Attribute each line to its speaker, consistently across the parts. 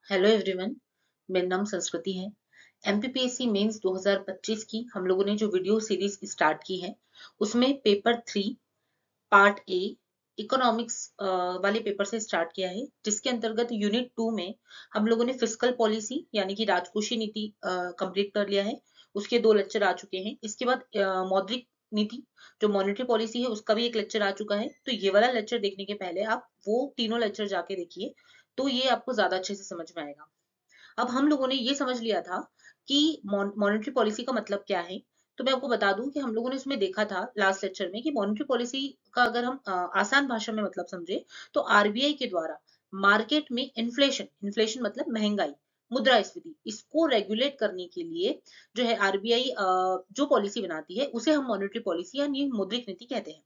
Speaker 1: Hello everyone. मेरा नाम संस्कृति है। एमपीपीएससी मेंस 2025 की हम लोगों ने जो वीडियो सीरीज स्टार्ट की है उसमें पेपर 3 पार्ट ए इकोनॉमिक्स वाले पेपर से स्टार्ट किया है, जिसके अंतर्गत यूनिट 2 में हम लोगों ने फिस्कल पॉलिसी यानी कि राजकोषीय नीति कंप्लीट कर लिया है। उसके 2 लेक्चर आ चुके हैं। इसके बाद मौद्रिक नीति जो मॉनेटरी पॉलिसी है उसका भी एक लेक्चर आ चुका है। तो ये वाला लेक्चर देखने के पहले आप वो तीनों लेक्चर जाके देखिए, तो ये आपको ज्यादा अच्छे से समझ में आएगा। अब हम लोगों ने ये समझ लिया था कि मॉनेटरी पॉलिसी का मतलब क्या है। तो मैं आपको बता दूं कि हम लोगों ने इसमें देखा था लास्ट लेक्चर में कि मॉनेटरी पॉलिसी का अगर हम आसान भाषा में मतलब समझे तो आरबीआई के द्वारा मार्केट में इन्फ्लेशन इन्फ्लेशन मतलब महंगाई, मुद्रास्फीति, इसको रेगुलेट करने के लिए जो है आरबीआई जो पॉलिसी बनाती है उसे हम मॉनेटरी पॉलिसी यानी मौद्रिक नीति कहते हैं।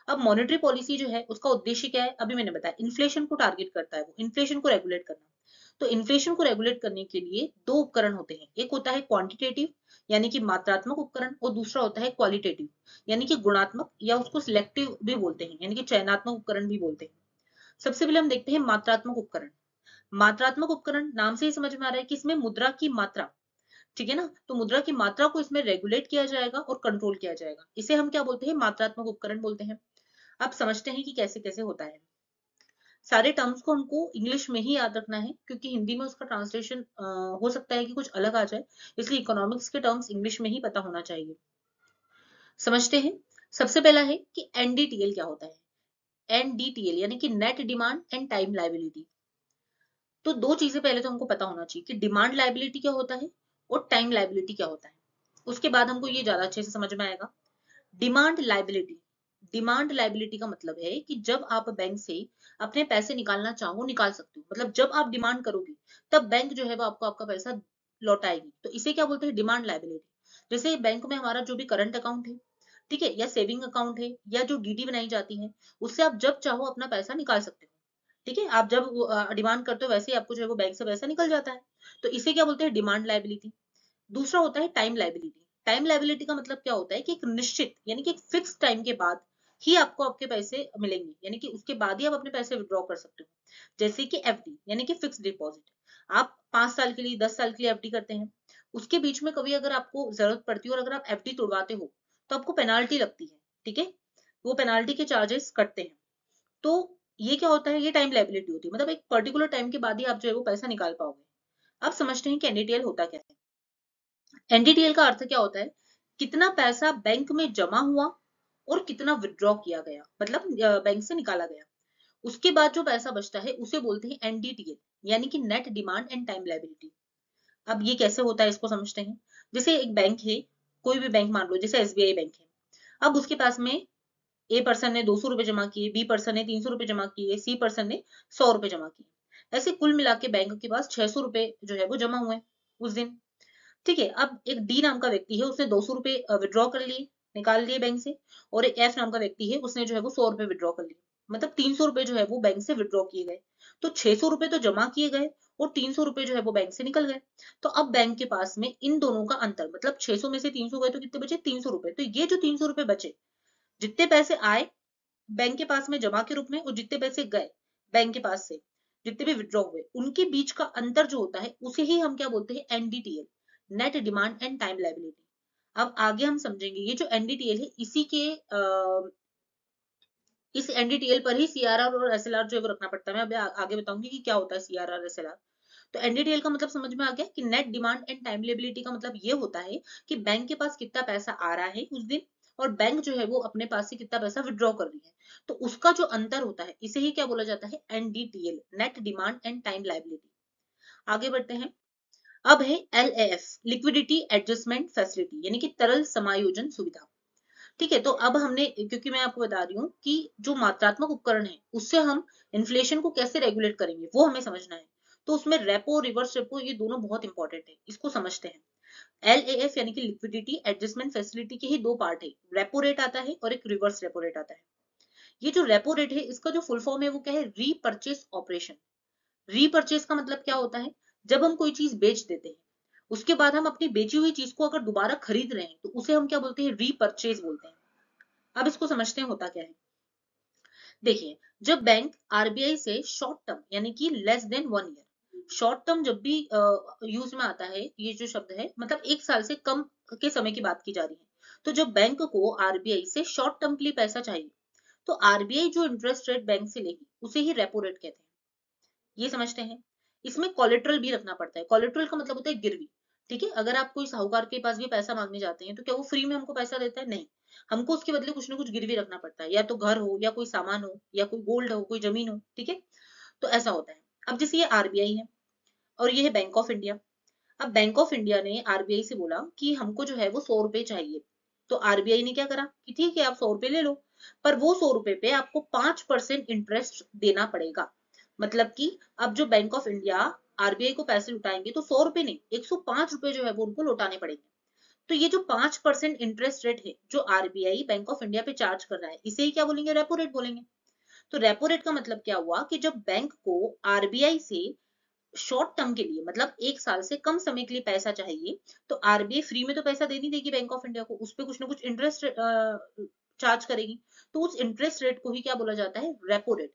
Speaker 1: अब मॉनेटरी पॉलिसी जो है उसका उद्देश्य क्या है, अभी मैंने बताया इन्फ्लेशन को टारगेट करता है, वो इन्फ्लेशन को रेगुलेट करना। तो इन्फ्लेशन को रेगुलेट करने के लिए दो उपकरण होते हैं, एक होता है क्वांटिटेटिव यानी कि मात्रात्मक उपकरण और दूसरा होता है क्वालिटेटिव यानी कि गुणात्मक, या उसको सिलेक्टिव भी बोलते हैं यानी कि चयनात्मक उपकरण भी बोलते हैं। सबसे पहले हम देखते हैं मात्रात्मक उपकरण। मात्रात्मक उपकरण नाम से ही समझ में आ रहा है कि इसमें मुद्रा की मात्रा, ठीक है ना, तो मुद्रा की मात्रा को इसमें रेगुलेट किया जाएगा और कंट्रोल किया जाएगा, इसे हम क्या बोलते हैं, मात्रात्मक उपकरण बोलते हैं। अब समझते हैं कि कैसे कैसे होता है। सारे टर्म्स को हमको इंग्लिश में ही याद रखना है क्योंकि हिंदी में उसका ट्रांसलेशन हो सकता है कि कुछ अलग आ जाए, इसलिए इकोनॉमिक्स के टर्म्स इंग्लिश में ही पता होना चाहिए। समझते हैं। सबसे पहला है कि एनडीटीएल क्या होता है। एनडीटीएल यानी कि net demand and time liability. तो दो चीजें पहले तो हमको पता होना चाहिए कि डिमांड लायबिलिटी क्या होता है और टाइम लायबिलिटी क्या होता है। उसके बाद हमको ये ज्यादा अच्छे से समझ में आएगा। डिमांड लायबिलिटी, डिमांड लायबिलिटी का मतलब है कि जब आप बैंक से अपने पैसे निकालना चाहो निकाल सकते हो, मतलब जब आप डिमांड करोगे तब बैंक जो है वो आपको आपका पैसा लौटाएगी, तो इसे क्या बोलते हैं, डिमांड लायबिलिटी। जैसे बैंक में हमारा जो भी करंट अकाउंट है, ठीक है, या सेविंग अकाउंट है, या जो डीडी बनाई जाती है, उससे आप जब चाहो अपना पैसा निकाल सकते हो। ठीक है, आप जब डिमांड करते हो वैसे ही आपको जो है वो बैंक से पैसा निकल जाता है। तो इसे क्या बोलते हैं, डिमांड लायबिलिटी। दूसरा होता है टाइम लायबिलिटी। टाइम लायबिलिटी का मतलब क्या होता है कि एक निश्चित यानी कि एक फिक्स टाइम के बाद ही आपको आपके पैसे मिलेंगे, यानी कि उसके बाद ही आप अपने पैसे विड्रॉ कर सकते हो। जैसे कि एफडी यानी कि फिक्स डिपॉजिट, आप 5 साल के लिए 10 साल के लिए एफडी करते हैं, उसके बीच में कभी अगर आपको जरूरत पड़ती है और अगर आप एफडी तोड़वाते हो तो आपको पेनाल्टी लगती है, ठीक है, वो पेनाल्टी के चार्जेस कटते हैं। तो ये क्या होता है, ये टाइम लायबिलिटी होती है, मतलब एक पर्टिकुलर टाइम के बाद ही आप जो है वो पैसा निकाल पाओगे। अब समझते हैं कि एनडीटीएल होता क्या है। एनडीटीएल का अर्थ क्या होता है, कितना पैसा बैंक में जमा हुआ और कितना विड्रॉ किया गया, मतलब बैंक से निकाला गया, उसके बाद जो पैसा बचता है उसे बोलते हैं एनडीटीएल यानी कि net demand and time liability. अब ये कैसे होता है इसको समझते हैं। जैसे एक बैंक है, कोई भी बैंक मान लो जैसे एसबीआई बैंक है। अब उसके पास में ए पर्सन ने 200 रुपए जमा किए, बी पर्सन ने 300 रुपए जमा किए, सी पर्सन ने 100 रुपए जमा किए, ऐसे कुल मिला के बैंक के पास 600 रुपए जो है वो जमा हुए उस दिन। ठीक है, अब एक डी नाम का व्यक्ति है, उसने 200 रुपए विड्रॉ कर लिए, निकाल लिए बैंक से, और एक एफ नाम का व्यक्ति है, उसने जो है वो 100 रुपए विड्रॉ कर लिए, मतलब 300 रुपए जो है वो बैंक से विड्रॉ किए गए। तो 600 रुपए तो जमा किए गए और 300 रुपए जो है वो बैंक से निकल गए। तो अब बैंक के पास में इन दोनों का अंतर, मतलब 600 में से 300 गए तो कितने बचे, 300 रुपए। तो ये जो 300 रुपए बचे, जितने पैसे आए बैंक के पास में जमा के रूप में और जितने पैसे गए बैंक के पास से, जितने भी विड्रॉ हुए, उनके बीच का अंतर जो होता है उसे ही हम क्या बोलते हैं, NDTL, net demand and time liability. अब आगे हम समझेंगे ये जो एनडीटीएल है इसी के इस एनडीटीएल पर ही सीआरआर और एसएलआर जो है वो रखना पड़ता है। मैं अभी आगे बताऊंगी कि क्या होता है सीआरआर एसएलआर। तो एनडीटीएल का मतलब समझ में आ गया कि net demand and time liability का मतलब ये होता है कि बैंक के पास कितना पैसा आ रहा है उस दिन और बैंक जो है वो अपने पास से कितना पैसा विड्रॉ कर रही है, तो उसका जो अंतर होता है इसे ही क्या बोला जाता है, NDTL, net demand and time liability. आगे बढ़ते हैं। अब है एलएएफ, लिक्विडिटी एडजस्टमेंट फैसिलिटी यानी कि तरल समायोजन सुविधा। ठीक है, तो अब हमने, क्योंकि मैं आपको बता रही हूँ कि जो मात्रात्मक उपकरण है उससे हम इन्फ्लेशन को कैसे रेगुलेट करेंगे वो हमें समझना है। तो उसमें रेपो रिवर्स रेपो ये दोनों बहुत इंपॉर्टेंट है, इसको समझते हैं। एलएएफ यानी कि लिक्विडिटी एडजस्टमेंट फैसिलिटी के ही दो पार्ट है, रेपो रेट आता है और एक रिवर्स रेपो रेट आता है। ये जो रेपो रेट है इसका जो फुल फॉर्म है वो क्या है, रीपर्चेस ऑपरेशन। रीपर्चेस का मतलब क्या होता है, जब हम कोई चीज बेच देते हैं उसके बाद हम अपनी बेची हुई चीज को अगर दोबारा खरीद रहे हैं तो उसे हम क्या बोलते हैं, रीपर्चेस बोलते हैं। अब इसको समझते हैं होता क्या है। देखिए, जब बैंक आरबीआई से शॉर्ट टर्म यानी कि less than 1 year, short term जब भी यूज में आता है, ये जो शब्द है मतलब एक साल से कम के समय की बात की जा रही है। तो जब बैंक को आरबीआई से शॉर्ट टर्म के लिए पैसा चाहिए, तो आरबीआई जो इंटरेस्ट रेट बैंक से लेगी उसे ही रेपो रेट कहते हैं। ये समझते हैं। इसमें कोलेट्रल भी रखना पड़ता है। कोलेट्रल का मतलब होता है गिरवी। ठीक है, अगर आप कोई साहूकार के पास भी पैसा मांगने जाते हैं तो क्या वो फ्री में हमको पैसा देता है? नहीं, हमको उसके बदले कुछ ना कुछ गिरवी रखना पड़ता है, या तो घर हो, या कोई सामान हो, या कोई गोल्ड हो, कोई जमीन हो। ठीक है, तो ऐसा होता है। अब जैसे ये आरबीआई है और ये है बैंक ऑफ इंडिया। अब बैंक ऑफ इंडिया ने आरबीआई से बोला कि हमको जो है वो 100 रुपए चाहिए। तो आरबीआई ने क्या करा कि ठीक है आप 100 रुपए ले लो, पर वो 100 रुपए पे आपको 5% इंटरेस्ट देना पड़ेगा। मतलब कि अब जो बैंक ऑफ इंडिया आरबीआई को पैसे लुटाएंगे तो 100 रुपए नहीं, 105 रुपए जो है वो उनको लौटाने पड़ेंगे। तो ये जो 5% इंटरेस्ट रेट है जो आरबीआई बैंक ऑफ इंडिया पे चार्ज कर रहा है, इसे ही क्या बोलेंगे? रेपो रेट बोलेंगे। तो रेपो रेट का मतलब क्या हुआ कि जब बैंक को आरबीआई से शॉर्ट टर्म के लिए मतलब एक साल से कम समय के लिए पैसा चाहिए, तो आरबीआई फ्री में तो पैसा दे नहीं देगी बैंक ऑफ इंडिया को, उस पर कुछ ना कुछ इंटरेस्ट चार्ज करेगी। तो उस इंटरेस्ट रेट को ही क्या बोला जाता है? Repo rate.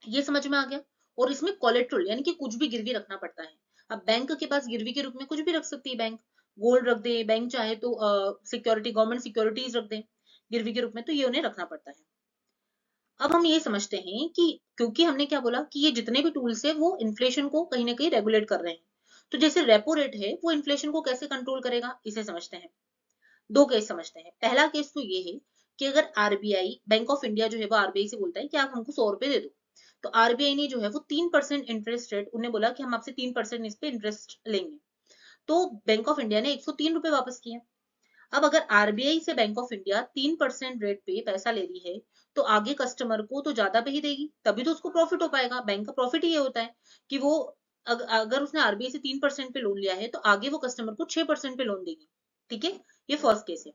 Speaker 1: ये समझ में आ गया। और इसमें कोलेट्रल यानी कि कुछ भी गिरवी रखना पड़ता है। अब बैंक के पास गिरवी के रूप में कुछ भी रख सकती है बैंक। गोल्ड रख दे बैंक, चाहे तो सिक्योरिटी, गवर्नमेंट सिक्योरिटीज रख दे गिरवी के रूप में, तो ये उन्हें रखना पड़ता है। अब हम ये समझते हैं कि क्योंकि हमने क्या बोला कि ये जितने भी टूल्स है वो इन्फ्लेशन को कहीं ना कहीं रेगुलेट कर रहे हैं, तो जैसे रेपो रेट है वो इन्फ्लेशन को कैसे कंट्रोल करेगा, इसे समझते हैं। दो केस समझते हैं। पहला केस तो ये है कि अगर आरबीआई, बैंक ऑफ इंडिया जो है वो आरबीआई से बोलता है कि आप हमको 100 रुपए दे दो, तो आरबीआई ने जो है वो 3% इंटरेस्ट रेट, उन्हें बोला कि हम आपसे 3% इस पे इंटरेस्ट लेंगे। तो बैंक ऑफ इंडिया ने 103 रुपए वापस किया। अब अगर आरबीआई से बैंक ऑफ इंडिया 3% रेट पे पैसा ले रही है, तो आगे कस्टमर को तो ज्यादा पे ही देगी, तभी तो उसको प्रॉफिट हो पाएगा। बैंक का प्रॉफिट ही ये होता है कि वो अगर उसने आरबीआई से 3% पे लोन लिया है तो आगे वो कस्टमर को 6% पे लोन देगी। ठीक है, ये फर्स्ट केस है।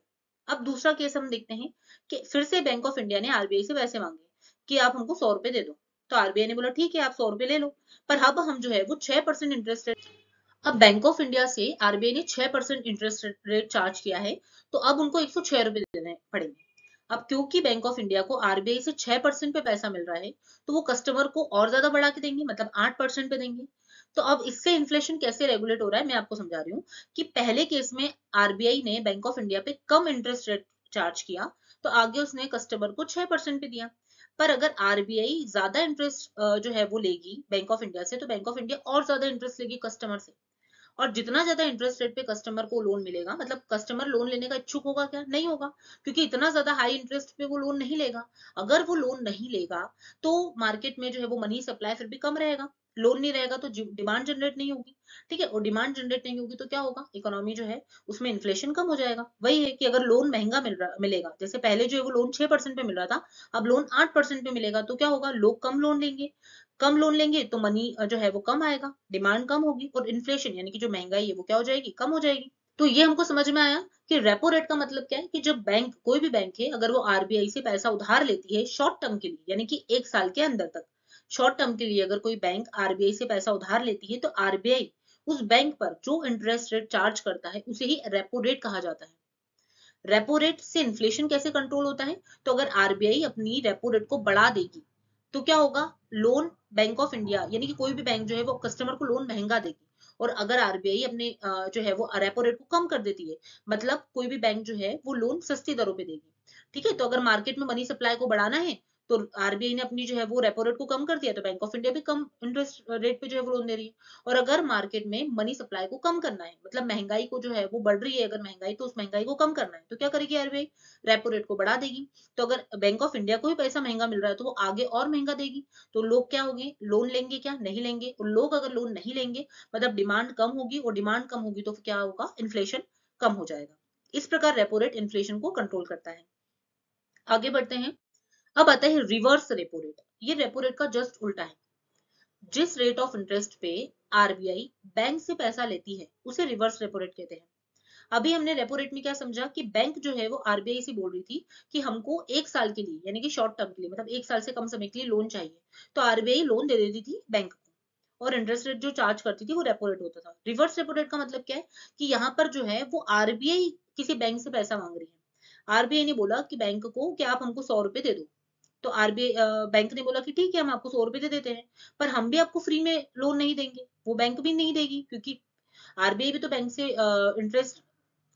Speaker 1: अब दूसरा केस हम देखते हैं कि फिर से बैंक ऑफ इंडिया ने आरबीआई से पैसे मांगे कि आप हमको 100 रुपए दे दो। तो आरबीआई ने बोला ठीक है आप 100 रुपए ले लो, पर अब हम जो है वो 6% इंटरेस्ट। अब बैंक ऑफ इंडिया से आरबीआई ने 6% इंटरेस्ट रेट चार्ज किया है, तो अब उनको 106 रुपए देने पड़ेंगे। अब क्योंकि बैंक ऑफ इंडिया को आरबीआई से 6% पे पैसा मिल रहा है, तो वो कस्टमर को और ज्यादा बढ़ा के देंगे, मतलब 8% पे देंगे। तो अब इससे इन्फ्लेशन कैसे रेगुलेट हो रहा है मैं आपको समझा रही हूँ कि पहले केस में आरबीआई ने बैंक ऑफ इंडिया पे कम इंटरेस्ट रेट चार्ज किया, तो आगे उसने कस्टमर को 6% पे दिया। पर अगर आरबीआई ज्यादा इंटरेस्ट जो है वो लेगी बैंक ऑफ इंडिया से, तो बैंक ऑफ इंडिया और ज्यादा इंटरेस्ट लेगी कस्टमर से। और जितना ज्यादा इंटरेस्ट रेट पे कस्टमर को लोन मिलेगा, मतलब कस्टमर लोन लेने का इच्छुक होगा क्या? नहीं होगा, क्योंकि इतना ज्यादा हाई इंटरेस्ट पे वो लोन नहीं लेगा। अगर वो लोन नहीं लेगा तो मार्केट में जो है वो मनी सप्लाई फिर भी कम रहेगा। लोन नहीं रहेगा तो डिमांड जनरेट नहीं होगी। ठीक है, और डिमांड जनरेट नहीं होगी तो क्या होगा? इकोनॉमी जो है उसमें इन्फ्लेशन कम हो जाएगा। वही है कि अगर लोन महंगा मिलेगा, जैसे पहले जो है वो लोन 6% पे मिल रहा था, अब लोन 8% पे मिलेगा, तो क्या होगा? लोग कम लोन लेंगे। कम लोन लेंगे तो मनी जो है वो कम आएगा, डिमांड कम होगी, और इन्फ्लेशन यानी कि जो महंगाई है वो क्या हो जाएगी? कम हो जाएगी। तो ये हमको समझ में आया कि रेपो रेट का मतलब क्या है कि जब बैंक, कोई भी बैंक है, अगर वो आरबीआई से पैसा उधार लेती है शॉर्ट टर्म के लिए, यानी कि एक साल के अंदर तक, शॉर्ट टर्म के लिए अगर कोई बैंक आरबीआई से पैसा उधार लेती है, तो आरबीआई उस बैंक पर जो इंटरेस्ट रेट चार्ज करता है उसे ही रेपो रेट कहा जाता है। रेपो रेट से इन्फ्लेशन कैसे कंट्रोल होता है? तो अगर आरबीआई अपनी रेपो रेट को बढ़ा देगी तो क्या होगा? लोन, बैंक ऑफ इंडिया यानी कि कोई भी बैंक जो है वो कस्टमर को लोन महंगा देगी। और अगर आरबीआई अपने जो है वो रेपो रेट को कम कर देती है, मतलब कोई भी बैंक जो है वो लोन सस्ती दरों पे देगी। ठीक है, तो अगर मार्केट में मनी सप्लाई को बढ़ाना है तो आरबीआई ने अपनी जो है वो रेपो रेट को कम कर दिया, तो बैंक ऑफ इंडिया भी कम इंटरेस्ट रेट पे जो है वो लोन दे रही है। और अगर मार्केट में मनी सप्लाई को कम करना है, मतलब महंगाई को जो है वो बढ़ रही है अगर महंगाई, तो उस महंगाई को कम करना है तो क्या करेगी आरबीआई? रेपो रेट को बढ़ा देगी। तो अगर बैंक ऑफ इंडिया को भी पैसा महंगा मिल रहा है तो वो आगे और महंगा देगी। तो लोग क्या होंगे? लोन लेंगे क्या? नहीं लेंगे। और लोग अगर लोन नहीं लेंगे, मतलब डिमांड कम होगी, और डिमांड कम होगी तो क्या होगा? इन्फ्लेशन कम हो जाएगा। इस प्रकार रेपो रेट इन्फ्लेशन को कंट्रोल करता है। आगे बढ़ते हैं। अब आता है रिवर्स रेपो रेट। ये रेपो रेट का जस्ट उल्टा है। जिस रेट ऑफ इंटरेस्ट पे आरबीआई बैंक से पैसा लेती है उसे रिवर्स रेपो रेट कहते हैं। अभी हमने रेपो रेट में क्या समझा कि बैंक जो है वो आरबीआई से बोल रही थी कि हमको एक साल के लिए, यानी कि शॉर्ट टर्म के लिए, मतलब एक साल से कम समय के लिए लोन चाहिए, तो आरबीआई लोन दे देती थी बैंक को, और इंटरेस्ट रेट जो चार्ज करती थी वो रेपो रेट होता था। रिवर्स रेपो रेट का मतलब क्या है कि यहाँ पर जो है वो आरबीआई किसी बैंक से पैसा मांग रही है। आरबीआई ने बोला कि बैंक को कि आप हमको 100 रुपए दे दो, तो आरबीआई बैंक ने बोला कि ठीक है हम आपको 100 रुपए दे देते हैं, पर हम भी आपको फ्री में लोन नहीं देंगे, वो बैंक भी नहीं देगी, क्योंकि आरबीआई भी तो बैंक से इंटरेस्ट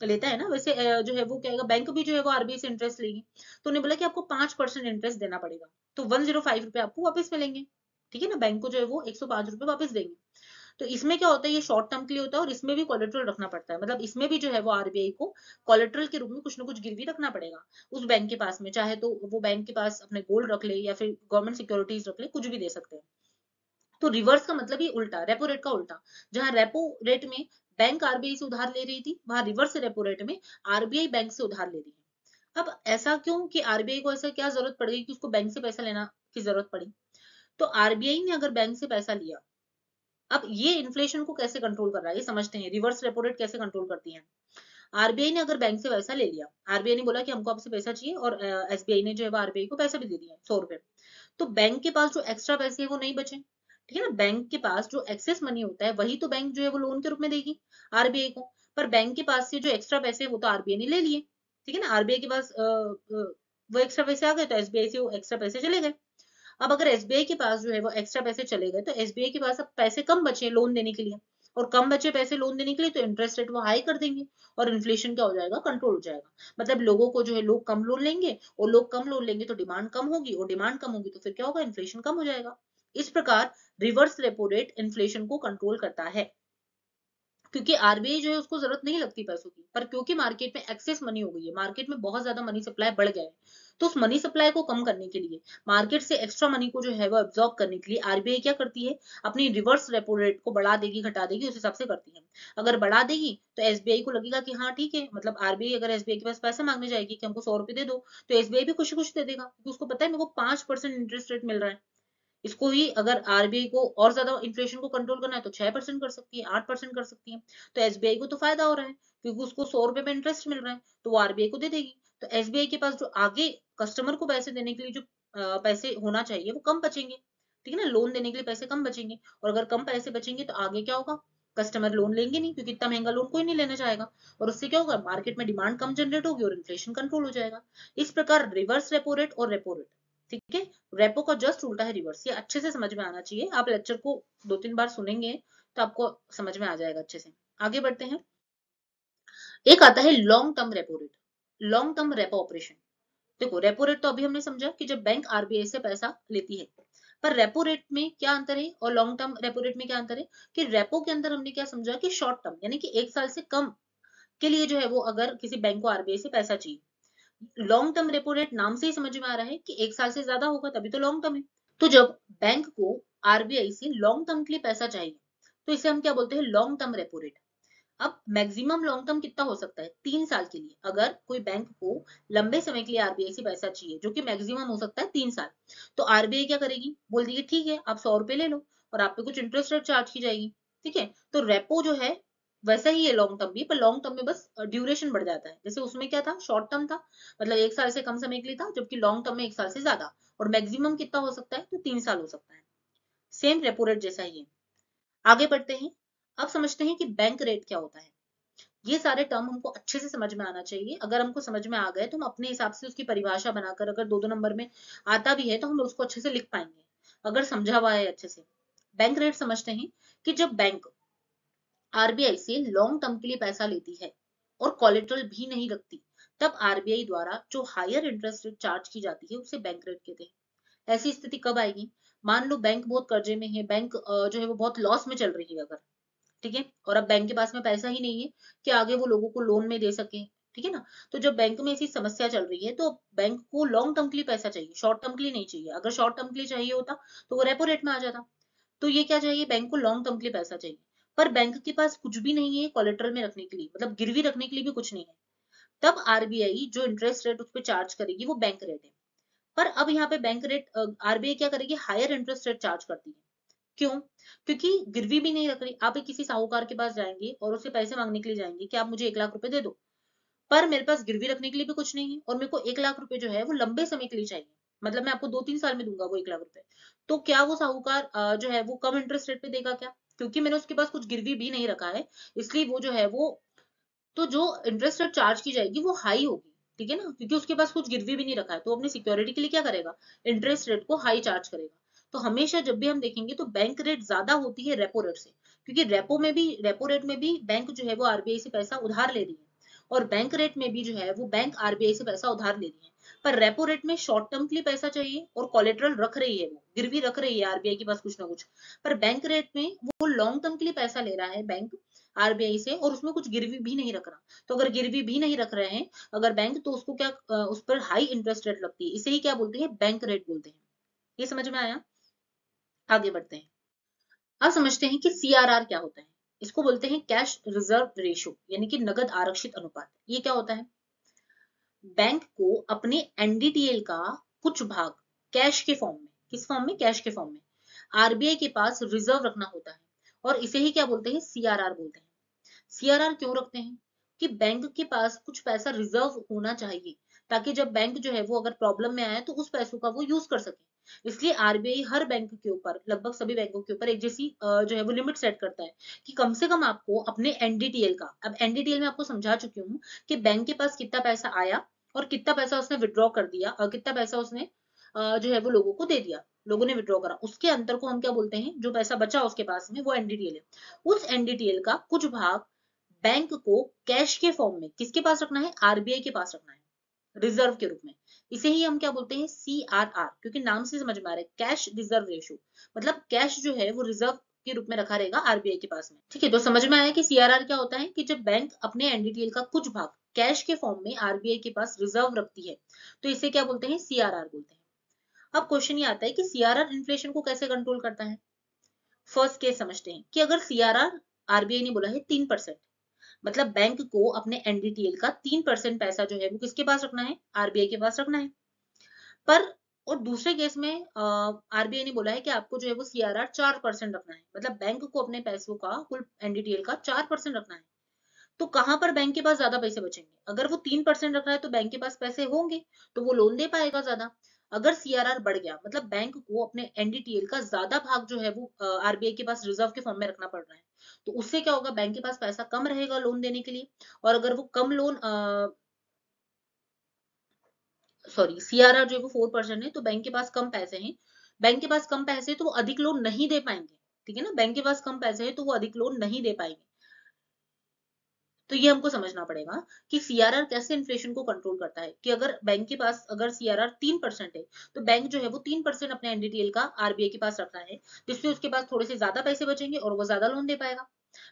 Speaker 1: लेता है ना। वैसे जो है वो कहेगा, बैंक भी जो है वो आरबीआई से इंटरेस्ट लेगी। तो उन्हें बोला कि आपको 5% इंटरेस्ट देना पड़ेगा, तो 105 रुपए आपको वापस मिलेंगे। ठीक है ना, बैंक को जो है वो 105 रुपए वापस देंगे। तो इसमें क्या होता है, ये शॉर्ट टर्म के लिए होता है, और इसमें भी कोलेट्रल रखना पड़ता है, मतलब इसमें भी जो है वो आरबीआई को कोलेट्रल के रूप में कुछ ना कुछ गिरवी रखना पड़ेगा उस बैंक के पास में। चाहे तो वो बैंक के पास अपने गोल्ड रख ले या फिर गवर्नमेंट सिक्योरिटीज रख ले, कुछ भी दे सकते हैं। तो रिवर्स का मतलब ही उल्टा, रेपो रेट का उल्टा। जहां रेपो रेट में बैंक आरबीआई से उधार ले रही थी, वहां रिवर्स रेपो रेट में आरबीआई बैंक से उधार ले रही है। अब ऐसा क्यों कि आरबीआई को ऐसा क्या जरूरत पड़ गई कि उसको बैंक से पैसा लेना की जरूरत पड़ी? तो आरबीआई ने अगर बैंक से पैसा लिया, अब ये इन्फ्लेशन को कैसे कंट्रोल कर रहा है ये समझते हैं, रिवर्स रेपो रेट कैसे कंट्रोल करती है। आरबीआई ने अगर बैंक से पैसा ले लिया, आरबीआई ने बोला कि हमको आपसे पैसा चाहिए, और एसबीआई ने जो है आरबीआई को पैसा भी दे दिया 100 रुपए, तो बैंक के पास जो एक्स्ट्रा पैसे है वो नहीं बचे। ठीक है ना, बैंक के पास जो एक्सेस मनी होता है वही तो बैंक जो है वो लोन के रूप में देगी आरबीआई को, पर बैंक के पास से जो एक्स्ट्रा पैसे है वो तो आरबीआई ने ले लिए। ठीक है ना, आरबीआई के पास वो एक्स्ट्रा पैसे आ गए, तो एसबीआई से वो एक्स्ट्रा पैसे चले गए। अब अगर एसबीआई के पास जो है वो एक्स्ट्रा पैसे चले गए, तो एसबीआई के पास अब पैसे कम बचे लोन देने के लिए, और कम बचे पैसे लोन देने के लिए तो इंटरेस्ट रेट वो हाई कर देंगे, और इन्फ्लेशन क्या हो जाएगा, कंट्रोल हो जाएगा। मतलब लोगों को जो है, लोग कम लोन लेंगे, और लोग कम लोन लेंगे तो डिमांड कम होगी, और डिमांड कम होगी तो फिर क्या होगा, इन्फ्लेशन कम हो जाएगा। इस प्रकार रिवर्स रेपो रेट इन्फ्लेशन को कंट्रोल करता है, क्योंकि आरबीआई जो है उसको जरूरत नहीं लगती पैसों की, पर क्योंकि मार्केट में एक्सेस मनी हो गई है, मार्केट में बहुत ज्यादा मनी सप्लाई बढ़ गया है, तो उस मनी सप्लाई को कम करने के लिए, मार्केट से एक्स्ट्रा मनी को जो है वो एब्जॉर्ब करने के लिए आरबीआई क्या करती है, अपनी रिवर्स रेपो रेट को बढ़ा देगी घटा देगी, उस हिसाब से करती है। अगर बढ़ा देगी तो एसबीआई को लगेगा कि हाँ ठीक है, मतलब आरबीआई अगर एसबीआई के पास पैसा मांगने जाएगी कि हमको 100 रुपए दे दो, तो एसबीआई भी खुशी खुशी दे देगा, क्योंकि उसको पता है मेरे को 5% इंटरेस्ट रेट मिल रहा है। इसको ही अगर आरबीआई को और ज्यादा इन्फ्लेशन को कंट्रोल करना है तो 6% कर सकती है, 8% कर सकती है। तो एसबीआई को तो फायदा हो रहा है, क्योंकि उसको 100 रुपए में इंटरेस्ट मिल रहा है, तो वो आरबीआई को दे देगी। तो एसबीआई के पास जो आगे कस्टमर को पैसे देने के लिए जो पैसे होना चाहिए वो कम बचेंगे। ठीक है ना, लोन देने के लिए पैसे कम बचेंगे, और अगर कम पैसे बचेंगे तो आगे क्या होगा, कस्टमर लोन लेंगे नहीं, क्योंकि इतना महंगा लोन कोई नहीं लेना चाहेगा, और उससे क्या होगा, मार्केट में डिमांड कम जनरेट होगी और इन्फ्लेशन कंट्रोल हो जाएगा। इस प्रकार रिवर्स रेपो रेट और रेपो रेट, ठीक है, रेपो का जस्ट उल्टा है रिवर्स। ये अच्छे से समझ में आना चाहिए, आप लेक्चर को 2-3 बार सुनेंगे तो आपको समझ में आ जाएगा अच्छे से। आगे बढ़ते हैं। एक आता है long term repo rate, long term repo operation. देखो, रेपो रेट तो अभी हमने समझा कि जब बैंक आरबीआई से पैसा लेती है, पर रेपो रेट में क्या अंतर है और लॉन्ग टर्म रेपो रेट में क्या अंतर है, कि रेपो के अंदर हमने क्या समझा कि शॉर्ट टर्म, यानी कि 1 साल से कम के लिए जो है वो अगर किसी बैंक को आरबीआई से पैसा चाहिए। लॉन्ग टर्म रेपो रेट नाम से ही समझ में आ रहा है कि 1 साल से ज्यादा होगा, तभी तो लॉन्ग टर्म है। तो जब बैंक को आरबीआई से लॉन्ग टर्म के लिए पैसा चाहिए, तो इसे हम क्या बोलते हैं, लॉन्ग टर्म रेपो रेट। अब मैक्सिमम लॉन्ग टर्म कितना हो सकता है, 3 साल के लिए। अगर कोई बैंक को लंबे समय के लिए आरबीआई से पैसा चाहिए, जो कि मैक्सिमम हो सकता है 3 साल, तो आरबीआई क्या करेगी, बोल देगी ठीक है आप 100 रुपए ले लो, और आप पे कुछ इंटरेस्ट रेट चार्ज की जाएगी। ठीक है, तो रेपो जो है वैसा ही है लॉन्ग टर्म भी, पर लॉन्ग टर्म में बस ड्यूरेशन बढ़ जाता है। जैसे उसमें क्या था, शॉर्ट टर्म था, मतलब 1 साल से कम समय के लिए था, जबकि लॉन्ग टर्म में 1 साल से ज्यादा, और मैक्सिमम कितना हो सकता है, तो 3 साल हो सकता है। सेम रेपो रेट जैसा ही है। आगे बढ़ते हैं। अब समझते हैं कि बैंक रेट क्या होता है। ये सारे टर्म हमको अच्छे से समझ में आना चाहिए। अगर हमको समझ में आ गए तो हम अपने हिसाब से उसकी परिभाषा बनाकर, अगर 2-2 नंबर में आता भी है तो हम उसको अच्छे से लिख पाएंगे, अगर समझा हुआ है अच्छे से। बैंक रेट समझते हैं कि जब बैंक आरबीआई से लॉन्ग टर्म के लिए पैसा लेती है और कोलेटरल भी नहीं रखती, तब आरबीआई द्वारा जो हायर इंटरेस्ट रेट चार्ज की जाती है उसे बैंक रेट कहते हैं। ऐसी स्थिति कब आएगी, मान लो बैंक बहुत कर्जे में है, बैंक जो है वो बहुत लॉस में चल रही है अगर, ठीक है, और अब बैंक के पास में पैसा ही नहीं है कि आगे वो लोगों को लोन में दे सके। ठीक है ना, तो जब बैंक में ऐसी समस्या चल रही है तो बैंक को लॉन्ग टर्म के लिए पैसा चाहिए, शॉर्ट टर्म के लिए नहीं चाहिए। अगर शॉर्ट टर्म के लिए चाहिए होता तो वो रेपो रेट में आ जाता। तो ये क्या चाहिए, बैंक को लॉन्ग टर्म के लिए पैसा चाहिए, पर बैंक के पास कुछ भी नहीं है कोलेटरल में रखने के लिए, मतलब गिरवी रखने के लिए भी कुछ नहीं है। तब आरबीआई जो इंटरेस्ट रेट उस पर चार्ज करेगी वो बैंक रेट है। पर अब यहाँ पे बैंक रेट आरबीआई क्या करेगी, हायर इंटरेस्ट रेट चार्ज करती है। क्यों? क्योंकि गिरवी भी नहीं रख रही। आप एक किसी साहूकार के पास जाएंगे और उससे पैसे मांगने के लिए जाएंगे कि आप मुझे 1 लाख रुपए दे दो, पर मेरे पास गिरवी रखने के लिए भी कुछ नहीं है, और मेरे को 1 लाख रुपए जो है वो लंबे समय के लिए चाहिए, मतलब मैं आपको 2-3 साल में दूंगा वो 1 लाख रुपए। तो क्या वो साहूकार जो है वो कम इंटरेस्ट रेट पे देगा क्या? क्योंकि मैंने उसके पास कुछ गिरवी भी नहीं रखा है, इसलिए वो जो है वो, तो जो इंटरेस्ट रेट चार्ज की जाएगी वो हाई होगी। ठीक है ना, क्योंकि उसके पास कुछ गिरवी भी नहीं रखा है, तो अपनी सिक्योरिटी के लिए क्या करेगा, इंटरेस्ट रेट को हाई चार्ज करेगा। तो हमेशा जब भी हम देखेंगे तो बैंक रेट ज्यादा होती है रेपो रेट से, क्योंकि रेपो रेट में भी बैंक जो है वो आरबीआई से पैसा उधार ले रही है, और बैंक रेट में भी जो है वो बैंक आरबीआई से पैसा उधार ले रही है। पर रेपो रेट में शॉर्ट टर्म के लिए पैसा चाहिए और कोलेटरल रख रही है, वो गिरवी रख रही है आरबीआई के पास कुछ ना कुछ। पर बैंक रेट में वो लॉन्ग टर्म के लिए पैसा ले रहा है बैंक आरबीआई से, और उसमें कुछ गिरवी भी नहीं रख रहा। तो अगर गिरवी भी नहीं रख रहे हैं अगर बैंक, तो उसको क्या उस पर हाई इंटरेस्ट रेट लगती है, इसे ही क्या बोलते हैं, बैंक रेट बोलते हैं। ये समझ में आया? आगे बढ़ते हैं। अब समझते हैं कि सीआरआर क्या होता है। इसको बोलते हैं कैश रिजर्व रेशियो, यानी कि नगद आरक्षित अनुपात। ये क्या होता है, बैंक को अपने एनडीटीएल का कुछ भाग कैश के फॉर्म में, किस फॉर्म में, कैश के फॉर्म में आरबीआई के पास रिजर्व रखना होता है, और इसे ही क्या बोलते हैं, सीआरआर बोलते हैं। सीआरआर क्यों रखते हैं, कि बैंक के पास कुछ पैसा रिजर्व होना चाहिए, ताकि जब बैंक जो है वो अगर प्रॉब्लम में आया तो उस पैसों का वो यूज कर सके। इसलिए आरबीआई हर बैंक के ऊपर, लगभग सभी बैंकों के ऊपर एक जैसी जो है वो लिमिट सेट करता है, कि कम से कम आपको अपने एनडीटीएल का, अब एनडीटीएल में आपको समझा चुकी हूँ कि बैंक के पास कितना पैसा आया और कितना पैसा उसने विड्रॉ कर दिया, और कितना पैसा उसने जो है वो लोगों को दे दिया, लोगों ने विड्रॉ करा, उसके अंतर को हम क्या बोलते हैं, जो पैसा बचा उसके पास में वो एनडीटीएल है। उस एनडीटीएल का कुछ भाग बैंक को कैश के फॉर्म में किसके पास रखना है, आरबीआई के पास रखना है, रिजर्व के रूप में। इसे ही हम क्या बोलते हैं, सीआरआर, क्योंकि नाम से समझ में आ रहा है कैश रिजर्व रेशियो, मतलब कैश जो है वो रिजर्व के रूप में रखा रहेगा आरबीआई के पास में। ठीक है, तो समझ में आया कि सीआरआर क्या होता है, कि जब बैंक अपने एनडीटीएल का कुछ भाग कैश के फॉर्म में आरबीआई के पास रिजर्व रखती है, तो इसे क्या बोलते हैं, सीआरआर बोलते हैं। अब क्वेश्चन ये आता है कि सीआरआर इन्फ्लेशन को कैसे कंट्रोल करता है। फर्स्ट केस समझते हैं कि अगर सीआरआर, आरबीआई ने बोला है 3%, मतलब बैंक को अपने एनडीटीएल का 3% पैसा जो है वो किसके पास रखना है, आरबीआई के पास रखना है। पर और दूसरे केस में आरबीआई ने बोला है कि आपको जो है वो सीआरआर 4% रखना है, मतलब बैंक को अपने पैसों का, कुल एनडीटीएल का 4% रखना है। तो कहां पर बैंक के पास ज्यादा पैसे बचेंगे, अगर वो 3% रख रहा है तो बैंक के पास पैसे होंगे, तो वो लोन दे पाएगा ज्यादा। अगर सीआरआर बढ़ गया, मतलब बैंक को अपने एनडीटीएल का ज्यादा भाग जो है वो आरबीआई के पास रिजर्व के फॉर्म में रखना पड़ रहा है, तो उससे क्या होगा, बैंक के पास पैसा कम रहेगा लोन देने के लिए। और अगर वो कम लोन, सॉरी, सीआरआर जो है वो 4% है, तो बैंक के पास कम पैसे हैं, बैंक के पास कम पैसे तो वो अधिक लोन नहीं दे पाएंगे। ठीक है ना, बैंक के पास कम पैसे है तो वो अधिक लोन नहीं दे पाएंगे। तो ये हमको समझना पड़ेगा कि सीआरआर कैसे इन्फ्लेशन को कंट्रोल करता है, कि अगर बैंक के पास अगर सीआरआर 3% है, तो बैंक जो है वो 3% अपने एनडीटीएल का आरबीआई के पास रखता है, जिससे उसके पास थोड़े से ज्यादा पैसे बचेंगे और वो ज्यादा लोन दे पाएगा।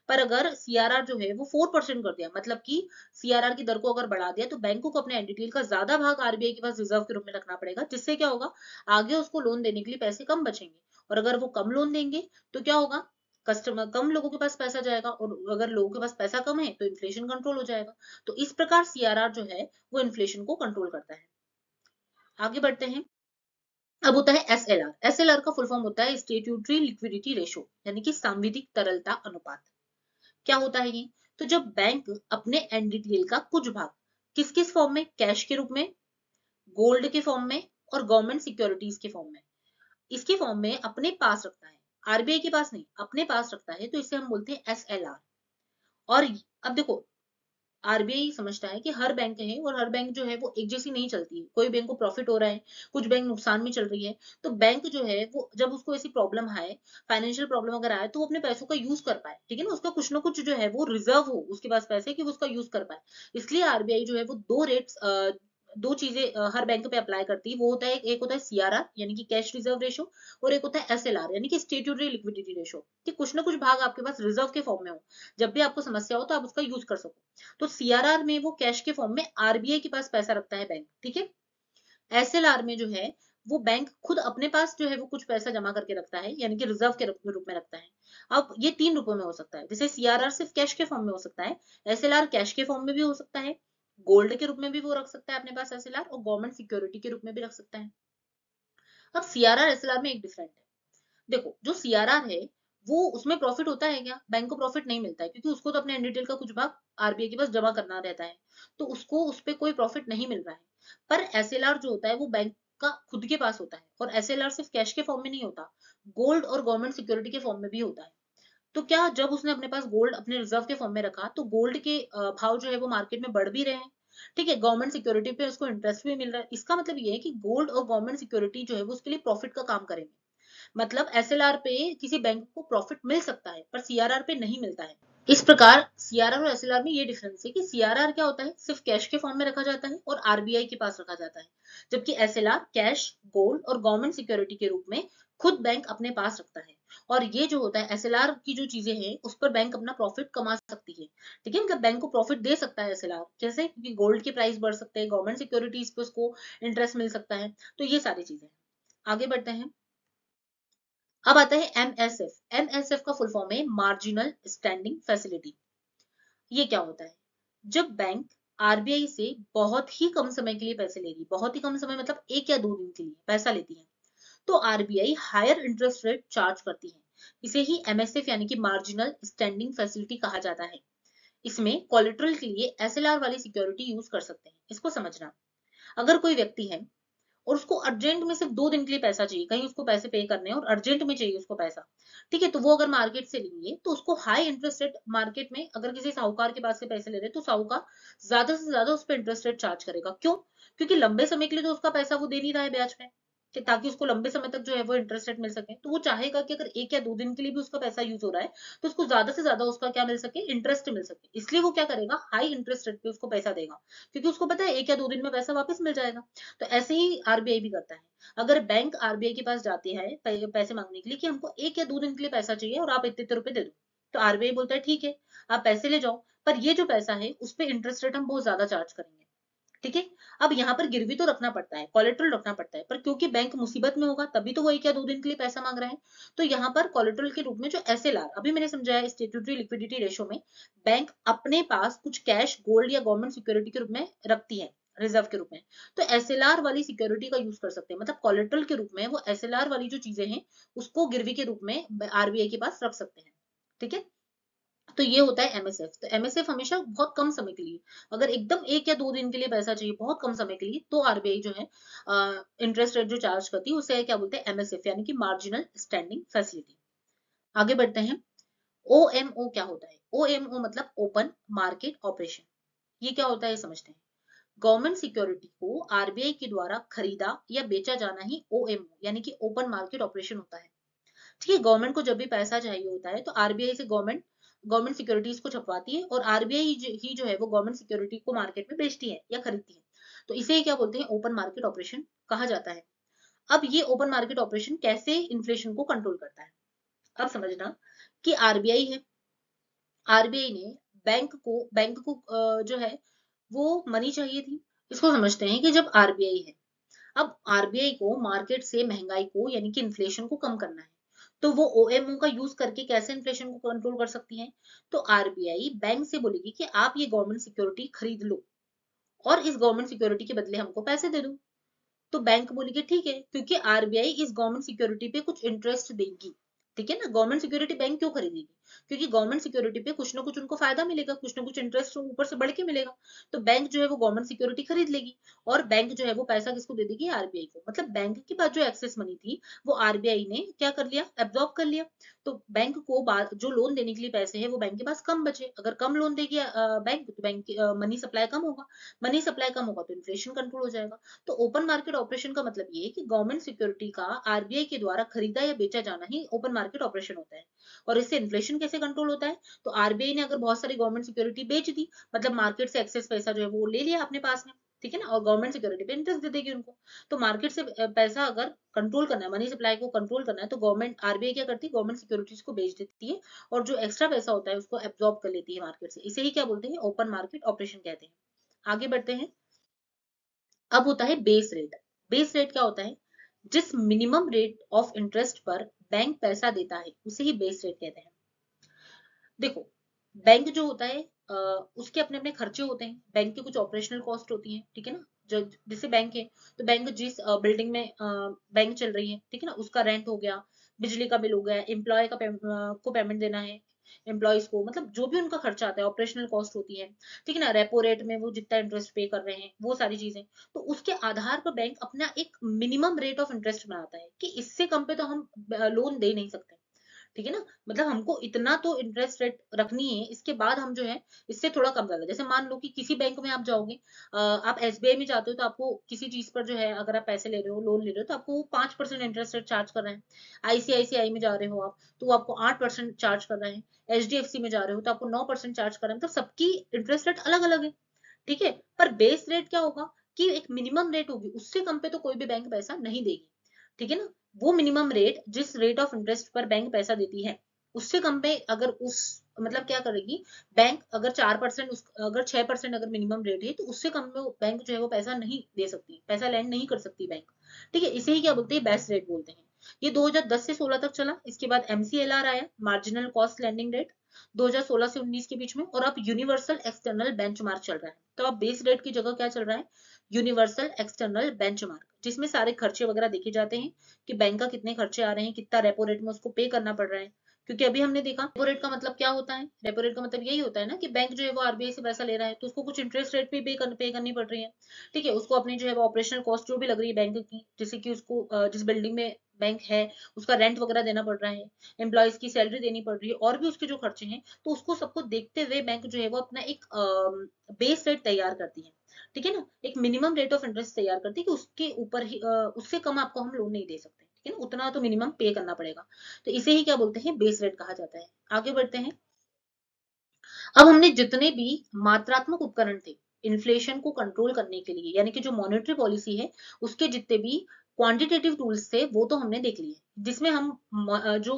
Speaker 1: पर अगर सीआरआर जो है वो 4% कर दिया, मतलब कि सीआरआर की दर को अगर बढ़ा दिया, तो बैंकों को अपने एनडीटीएल का ज्यादा भाग आरबीआई के पास रिजर्व के रूप में रखना पड़ेगा, जिससे क्या होगा, आगे उसको लोन देने के लिए पैसे कम बचेंगे। और अगर वो कम लोन देंगे तो क्या होगा, कस्टमर, कम लोगों के पास पैसा जाएगा, और अगर लोगों के पास पैसा कम है तो इन्फ्लेशन कंट्रोल हो जाएगा। तो इस प्रकार सीआरआर जो है वो इन्फ्लेशन को कंट्रोल करता है। आगे बढ़ते हैं। अब होता है एसएलआर। एसएलआर का फुल फॉर्म होता है स्टेट्यूटरी लिक्विडिटी रेशो, यानी कि सांविधिक तरलता अनुपात। क्या होता है ये, तो जब बैंक अपने एनडीटीएल का कुछ भाग किस किस फॉर्म में, कैश के रूप में, गोल्ड के फॉर्म में, और गवर्नमेंट सिक्योरिटीज के फॉर्म में, इसके फॉर्म में अपने पास रखता है, आरबीआई के पास नहीं, अपने पास रखता है, तो इसे हम बोलते हैं एसएलआर। और अब देखो, आरबीआई समझता है कि हर बैंक है और हर बैंक जो है वो एक जैसी नहीं चलती है, कोई बैंक को प्रॉफिट हो रहा है, कुछ बैंक नुकसान में चल रही है। तो बैंक जो है वो जब उसको ऐसी प्रॉब्लम आए, फाइनेंशियल प्रॉब्लम अगर आए, तो वो अपने पैसों का यूज कर पाए, ठीक है ना, उसका कुछ ना कुछ जो है वो रिजर्व हो उसके पास पैसे, कि वो उसका यूज कर पाए। इसलिए आरबीआई जो है वो दो रेट्स, दो चीजें हर बैंक पे अप्लाई करती है। वो होता है, एक होता है सीआरआर यानी कि कैश रिजर्व रेशो, और एक होता है एसएलआर यानी कि स्टेट्यूटरी लिक्विडिटी रेशो, कि कुछ ना कुछ भाग आपके पास रिजर्व के फॉर्म में हो, जब भी आपको समस्या हो तो आप उसका यूज कर सको। तो सीआरआर में वो कैश के फॉर्म में आरबीआई के पास पैसा रखता है बैंक, ठीक है। एसएलआर में जो है वो बैंक खुद अपने पास जो है वो कुछ पैसा जमा करके रखता है, यानी कि रिजर्व के रूप में रखता है। अब ये तीन रूपों में हो सकता है, जैसे सीआरआर सिर्फ कैश के फॉर्म में हो सकता है, एसएलआर कैश के फॉर्म में भी हो सकता है, गोल्ड के रूप में भी वो रख सकता है अपने पास एसएलआर, और गवर्नमेंट सिक्योरिटी के रूप में भी रख सकता है। अब सीआरआर एसएलआर में एक डिफरेंट है। देखो, जो सीआरआर है वो, उसमें प्रॉफिट होता है क्या, बैंक को प्रॉफिट नहीं मिलता है, क्योंकि उसको तो अपने एनडीटीएल का कुछ भाग आरबीआई के पास जमा करना रहता है, तो उसको उस पर कोई प्रॉफिट नहीं मिल रहा है। पर एसएलआर जो होता है वो बैंक का खुद के पास होता है, और एसएलआर सिर्फ कैश के फॉर्म में नहीं होता, गोल्ड और गवर्नमेंट सिक्योरिटी के फॉर्म में भी होता है। तो क्या, जब उसने अपने पास गोल्ड अपने रिजर्व के फॉर्म में रखा, तो गोल्ड के भाव जो है वो मार्केट में बढ़ भी रहे हैं, ठीक है, गवर्नमेंट सिक्योरिटी पे उसको इंटरेस्ट भी मिल रहा है। इसका मतलब ये है कि गोल्ड और गवर्नमेंट सिक्योरिटी जो है वो उसके लिए प्रॉफिट का काम करेंगे। मतलब एसएलआर पे किसी बैंक को प्रॉफिट मिल सकता है पर सीआरआर पे नहीं मिलता है। इस प्रकार सीआरआर और एसएलआर में ये डिफरेंस है कि सीआरआर क्या होता है, सिर्फ कैश के फॉर्म में रखा जाता है और आरबीआई के पास रखा जाता है, जबकि एसएलआर कैश, गोल्ड और गवर्नमेंट सिक्योरिटी के रूप में खुद बैंक अपने पास रखता है। और ये जो होता है एसएलआर की जो चीजें हैं उस पर बैंक अपना प्रॉफिट कमा सकती है। ठीक है, मतलब बैंक को प्रॉफिट दे सकता है एसएलआर, कैसे, क्योंकि गोल्ड के प्राइस बढ़ सकते हैं, गवर्नमेंट सिक्योरिटीज पे उसको इंटरेस्ट मिल सकता है। तो ये सारी चीजें। आगे बढ़ते हैं। अब आता है एमएसएफ। एमएसएफ का फुल फॉर्म है मार्जिनल स्टैंडिंग फैसिलिटी। ये क्या होता है, जब बैंक आरबीआई से बहुत ही कम समय के लिए पैसे ले रही है, बहुत ही कम समय मतलब 1 या 2 दिन के लिए पैसा लेती है, तो RBI higher interest rate charge करती है। इसे ही एमएसएफ यानी कि मार्जिनल स्टैंडिंग फैसिलिटी कहा जाता है। इसमें कोलेटरल के लिए एसएलआर वाली सिक्योरिटी यूज कर सकते हैं। इसको समझना, अगर कोई व्यक्ति है और उसको अर्जेंट में सिर्फ 2 दिन के लिए पैसा चाहिए, कहीं उसको पैसे पे करने हैं और अर्जेंट में चाहिए उसको पैसा, ठीक है, तो वो अगर मार्केट से लेंगे तो उसको हाई इंटरेस्ट रेट, मार्केट में अगर किसी साहूकार के पास से पैसे ले रहे हैं तो साहूकार ज्यादा से ज्यादा उस पर इंटरेस्ट रेट चार्ज करेगा। क्यों? क्योंकि लंबे समय के लिए तो उसका पैसा वो दे नहीं रहा है ब्याज में, कि ताकि उसको लंबे समय तक जो है वो इंटरेस्ट रेट मिल सके, तो वो चाहेगा कि अगर 1 या 2 दिन के लिए भी उसका पैसा यूज हो रहा है तो उसको ज्यादा से ज्यादा उसका क्या मिल सके, इंटरेस्ट मिल सके। इसलिए वो क्या करेगा, हाई इंटरेस्ट रेट पे उसको पैसा देगा, क्योंकि उसको पता है 1 या 2 दिन में पैसा वापस मिल जाएगा। तो ऐसे ही आरबीआई भी करता है। अगर बैंक आरबीआई के पास जाते हैं पैसे मांगने के लिए कि हमको 1 या 2 दिन के लिए पैसा चाहिए और आप इतने इतने रुपए दे दो, तो आरबीआई बोलता है ठीक है, आप पैसे ले जाओ, पर ये जो पैसा है उस पर इंटरेस्ट रेट हम बहुत ज्यादा चार्ज करेंगे। ठीक है, अब यहाँ पर गिरवी तो रखना पड़ता है, कोलेटरल रखना पड़ता है, पर क्योंकि बैंक मुसीबत में होगा तभी तो वो 1 या 2 दिन के लिए पैसा मांग रहे हैं, तो यहाँ पर कोलेटरल के रूप में जो एसएलआर अभी मैंने समझाया, स्टेट्यूटरी लिक्विडिटी रेशो में बैंक अपने पास कुछ कैश, गोल्ड या गवर्नमेंट सिक्योरिटी के रूप में रखती है, रिजर्व के रूप में, तो एसएलआर वाली सिक्योरिटी का यूज कर सकते हैं। मतलब कोलेटरल के रूप में वो एसएलआर वाली जो चीजें हैं उसको गिरवी के रूप में आरबीआई के पास रख सकते हैं। ठीक है, तो ये होता है एमएसएफ। तो एमएसएफ हमेशा बहुत कम समय के लिए, अगर एकदम 1 या 2 दिन के लिए पैसा चाहिए बहुत कम समय के लिए, तो आरबीआई जो है इंटरेस्ट रेट जो चार्ज करती है उसे क्या बोलते हैं, एमएसएफ यानी कि मार्जिनल स्टैंडिंग फैसिलिटी। आगे बढ़ते हैं। ओएमओ क्या होता है? ओएमओ मतलब ओपन मार्केट ऑपरेशन। ये क्या होता है समझते हैं। गवर्नमेंट सिक्योरिटी को आरबीआई के द्वारा खरीदा या बेचा जाना ही ओएमओ यानी कि ओपन मार्केट ऑपरेशन होता है। ठीक है, गवर्नमेंट को जब भी पैसा चाहिए होता है तो आरबीआई से गवर्नमेंट गवर्नमेंट सिक्योरिटीज को छपवाती है और आरबीआई ही जो है वो गवर्नमेंट सिक्योरिटी को मार्केट में बेचती है या खरीदती है। तो इसे ही क्या बोलते हैं, ओपन मार्केट ऑपरेशन कहा जाता है। अब ये ओपन मार्केट ऑपरेशन कैसे इन्फ्लेशन को कंट्रोल करता है, अब समझना कि आरबीआई है, आरबीआई ने बैंक को जो है वो मनी चाहिए थी। इसको समझते हैं कि जब आरबीआई है, अब आरबीआई को मार्केट से महंगाई को यानी कि इन्फ्लेशन को कम करना है, तो वो ओएमओ का यूज करके कैसे इन्फ्लेशन को कंट्रोल कर सकती है। तो आरबीआई बैंक से बोलेगी कि आप ये गवर्नमेंट सिक्योरिटी खरीद लो और इस गवर्नमेंट सिक्योरिटी के बदले हमको पैसे दे दो। तो बैंक बोलेगी ठीक है, क्योंकि आरबीआई इस गवर्नमेंट सिक्योरिटी पे कुछ इंटरेस्ट देगी। ठीक है ना, गवर्नमेंट सिक्योरिटी बैंक क्यों खरीदेगी, क्योंकि गवर्नमेंट सिक्योरिटी पे कुछ ना कुछ उनको फायदा मिलेगा, कुछ ना कुछ इंटरेस्ट ऊपर से बढ़ के मिलेगा। तो बैंक जो है वो गवर्नमेंट सिक्योरिटी खरीद लेगी और बैंक जो है वो पैसा किसको दे देगी, आरबीआई को। मतलब बैंक के पास जो एक्सेस मनी थी वो आरबीआई ने क्या कर लिया, एब्जॉर्ब कर लिया। तो बैंक को जो लोन देने के लिए पैसे है वो बैंक के पास कम बचे, अगर कम लोन देगी बैंक, तो बैंक मनी सप्लाई कम होगा, मनी सप्लाई कम होगा तो इन्फ्लेशन कंट्रोल हो जाएगा। तो ओपन मार्केट ऑपरेशन का मतलब ये है कि गवर्नमेंट सिक्योरिटी का आरबीआई के द्वारा खरीदा या बेचा जाना ही ओपन मार्केट ऑपरेशन होता है। और इससे इन्फ्लेशन कैसे कंट्रोल होता है, तो आरबीआई ने अगर बहुत सारी गवर्नमेंट सिक्योरिटी बेच दी, मतलब मार्केट से एक्सेस पैसा जो है वो ले लिया अपने पास में, ठीक है ना, और गवर्नमेंट सिक्योरिटी पे इंटरेस्ट दे देगी उनको। तो मार्केट से पैसा अगर कंट्रोल करना है, मनी सप्लाई को कंट्रोल करना है, तो गवर्नमेंट आरबीआई क्या करती है, गवर्नमेंट सिक्योरिटीज को बेच देती है और जो एक्स्ट्रा पैसा होता है उसको एब्जॉर्ब कर लेती है मार्केट से। इसे ही क्या बोलते हैं, ओपन मार्केट ऑपरेशन कहते हैं। आगे बढ़ते हैं। अब होता है बेस रेट। बेस रेट क्या होता है, जिस मिनिमम रेट ऑफ इंटरेस्ट पर बैंक पैसा देता है उसे ही बेस रेट कहते हैं। देखो, बैंक जो होता है उसके अपने अपने खर्चे होते हैं, बैंक के कुछ ऑपरेशनल कॉस्ट होती है, ठीक है ना, जो जैसे बैंक है तो बैंक जिस बिल्डिंग में बैंक चल रही है, ठीक है ना, उसका रेंट हो गया, बिजली का बिल हो गया, एम्प्लॉय को पेमेंट देना है, एम्प्लॉयज को, मतलब जो भी उनका खर्चा आता है, ऑपरेशनल कॉस्ट होती है, ठीक है ना, रेपो रेट में वो जितना इंटरेस्ट पे कर रहे हैं वो सारी चीजें, तो उसके आधार पर बैंक अपना एक मिनिमम रेट ऑफ इंटरेस्ट बनाता है कि इससे कम पे तो हम लोन दे नहीं सकते। ठीक है ना, मतलब हमको इतना तो इंटरेस्ट रेट रखनी है, इसके बाद हम जो है इससे थोड़ा कम कर, जैसे मान लो कि किसी बैंक में आप जाओगे, आप एसबीआई में जाते हो तो आपको किसी चीज पर जो है अगर आप पैसे ले रहे हो, लोन ले रहे हो, तो आपको 5% इंटरेस्ट रेट चार्ज कर रहे हैं। आईसीआईसीआई में जा रहे हो आप तो वो आपको 8% चार्ज कर रहे हैं। एचडीएफसी में जा रहे हो तो आपको 9% चार्ज कर रहे हैं। मतलब सबकी इंटरेस्ट रेट अलग अलग है, ठीक है। पर बेस रेट क्या होगा कि एक मिनिमम रेट होगी, उससे कम पे तो कोई भी बैंक पैसा नहीं देगी, ठीक है ना। वो मिनिमम रेट, जिस रेट ऑफ इंटरेस्ट पर बैंक पैसा देती है, उससे कम पे अगर उस, मतलब क्या करेगी बैंक, अगर 4%, अगर 6% अगर मिनिमम रेट है, तो उससे कम में बैंक जो है वो पैसा नहीं दे सकती, पैसा लैंड नहीं कर सकती बैंक, ठीक है। इसे ही क्या बोलते हैं, बेस्ट रेट बोलते हैं। ये 2010 से 16 तक चला। इसके बाद एमसीएलआर आया, मार्जिनल कॉस्ट लैंडिंग रेट, 2016 से 19 के बीच में। और अब यूनिवर्सल एक्सटर्नल बेंचमार्क चल रहा है। तो अब बेस रेट की जगह क्या चल रहा है, यूनिवर्सल एक्सटर्नल बेंचमार्क, जिसमें सारे खर्चे वगैरह देखे जाते हैं कि बैंक का कितने खर्चे आ रहे हैं, कितना रेपो रेट में उसको पे करना पड़ रहा है। क्योंकि अभी हमने देखा रेपो रेट का मतलब क्या होता है, रेपो रेट का मतलब यही होता है ना कि बैंक जो है वो आरबीआई से पैसा ले रहा है, तो उसको कुछ इंटरेस्ट रेट पे करनी पड़ रही है, ठीक है। उसको अपनी जो है वो ऑपरेशनल कॉस्ट जो भी लग रही है बैंक की, जैसे कि उसको जिस बिल्डिंग में बैंक है उसका रेंट वगैरह देना पड़ रहा है, एम्प्लॉयज की सैलरी देनी पड़ रही है, और भी उसके जो खर्चे हैं, तो उसको सबको देखते हुए बैंक जो है वो अपना एक बेस रेट तैयार करती है, ठीक है ना। एक मिनिमम रेट ऑफ इंटरेस्ट तैयार करती है कि उसके ऊपर ही उससे कम आपको हम लोन नहीं दे सकते, ठीक है ना, उतना तो मिनिमम पे करना पड़ेगा। तो इसे ही क्या बोलते हैं, बेस रेट कहा जाता है। आगे बढ़ते हैं। अब हमने जितने भी मात्रात्मक उपकरण थे इन्फ्लेशन को कंट्रोल करने के लिए, यानी कि जो मॉनेटरी पॉलिसी है उसके जितने भी क्वांटिटेटिव टूल्स थे वो तो हमने देख लिए, जिसमें हम जो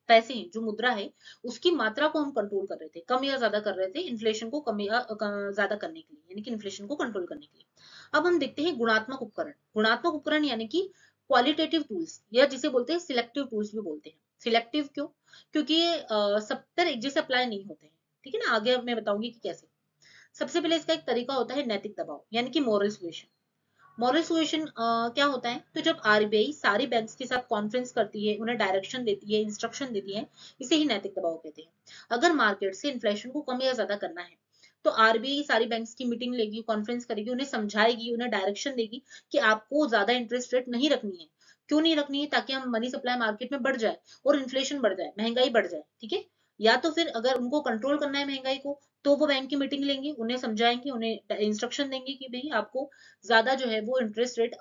Speaker 1: पैसे हैं, जो मुद्रा है, उसकी मात्रा को हम कंट्रोल कर रहे थे, कम या ज्यादा कर रहे थे इन्फ्लेशन को कम या ज्यादा करने के लिए, यानी कि इन्फ्लेशन को कंट्रोल करने के लिए। अब हम देखते हैं गुणात्मक उपकरण। गुणात्मक उपकरण यानी कि क्वालिटेटिव टूल्स, या जिसे बोलते हैं सिलेक्टिव टूल्स भी बोलते हैं। सिलेक्टिव क्यों, क्योंकि ये सब पर एक जैसे अप्लाई नहीं होते हैं, ठीक है ना। आगे मैं बताऊंगी कि कैसे। सबसे पहले इसका एक तरीका होता है नैतिक दबाव, यानी कि मोरल सुएशन। मोरल सुएशन क्या होता है, तो जब आरबीआई सारी बैंक्स के साथ कॉन्फ्रेंस करती है, उन्हें डायरेक्शन देती है, इंस्ट्रक्शन देती है, इसे ही नैतिक दबाव कहते हैं। अगर मार्केट से इन्फ्लेशन को कम या ज्यादा करना है, तो आरबीआई सारी बैंक्स की मीटिंग लेगी, कॉन्फ्रेंस करेगी, उन्हें समझाएगी, उन्हें डायरेक्शन देगी कि आपको ज्यादा इंटरेस्ट रेट नहीं रखनी है। क्यों नहीं रखनी है, ताकि हम मनी सप्लाई मार्केट में बढ़ जाए और इन्फ्लेशन बढ़ जाए, महंगाई बढ़ जाए, ठीक है। या तो फिर अगर उनको कंट्रोल करना है महंगाई को, तो वो बैंक की मीटिंग लेंगे, उन्हें समझाएंगे, उन्हें इंस्ट्रक्शन देंगे कि भाई आपको ज्यादा जो है वो इंटरेस्ट रेट